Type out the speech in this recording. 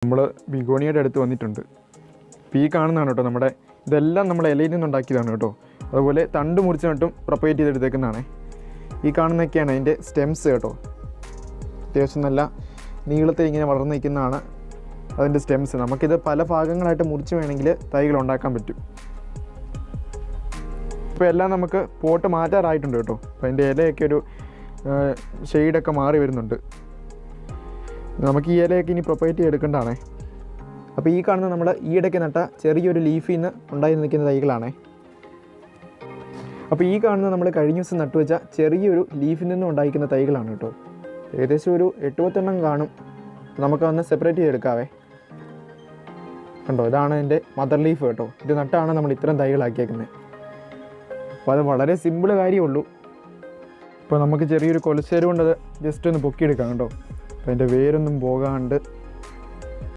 നമ്മൾ ബിഗോണിയുടെ അടുത്ത് വന്നിട്ടുണ്ട്. ഇപ്പോൾ ഈ കാണുന്നതാണ് കേട്ടോ നമ്മുടെ ഇതെല്ലാം നമ്മൾ ഇലയിൽ നിന്നുണ്ടാക്കിയതാണ് കേട്ടോ. അതുപോലെ തണ്ട് മുറിച്ച് നട്ടും പ്രൊപ്പഗേറ്റ് ചെയ്തെടുത്തേക്കുന്നതാണ്. ഈ കാണുന്നതൊക്കെയാണ് അതിൻ്റെ സ്റ്റെംസ് കേട്ടോ. അത്യാവശ്യം നല്ല നീളത്തിൽ ഇങ്ങനെ വളർന്നു നിൽക്കുന്നതാണ് അതിൻ്റെ സ്റ്റെംസ്. നമുക്കിത് പല ഭാഗങ്ങളായിട്ട് മുറിച്ച് വേണമെങ്കിൽ തൈകൾ ഉണ്ടാക്കാൻ പറ്റും. ഇപ്പോൾ എല്ലാം നമുക്ക് പോട്ട് മാറ്റാറായിട്ടുണ്ട് കേട്ടോ. അപ്പോൾ അതിൻ്റെ ഇലയൊക്കെ ഒരു ഷെയ്ഡൊക്കെ മാറി വരുന്നുണ്ട്. നമുക്ക് ഈ ഇലയൊക്കെ ഇനി പ്രൊപ്പഗേറ്റ് ചെയ്തെടുക്കേണ്ടതാണേ. അപ്പോൾ ഈ കാണുന്ന നമ്മൾ ഈയിടയ്ക്ക് നട്ട ചെറിയൊരു ലീഫിൽ നിന്ന് ഉണ്ടായി നിൽക്കുന്ന തൈകളാണേ. അപ്പോൾ ഈ കാണുന്ന നമ്മൾ കഴിഞ്ഞ ദിവസം നട്ടുവെച്ച ചെറിയൊരു ലീഫിൽ നിന്നും ഉണ്ടായിരിക്കുന്ന തൈകളാണ് കേട്ടോ. ഏകദേശം ഒരു 8-10 കാണും. നമുക്കതൊന്ന് സെപ്പറേറ്റ് ചെയ്തെടുക്കാവേ. കണ്ടോ, ഇതാണ് എൻ്റെ മദർ ലീഫ് കേട്ടോ. ഇത് നട്ടാണ് നമ്മൾ ഇത്രയും തൈകളാക്കിയേക്കുന്നത്. അപ്പോൾ അത് വളരെ സിമ്പിൾ കാര്യമുള്ളൂ. ഇപ്പോൾ നമുക്ക് ചെറിയൊരു കൊലച്ചേര് കൊണ്ട് അത് ജസ്റ്റ് ഒന്ന് പൊക്കിയെടുക്കാം കേട്ടോ. അപ്പോൾ അതിൻ്റെ വേരൊന്നും പോകാണ്ട്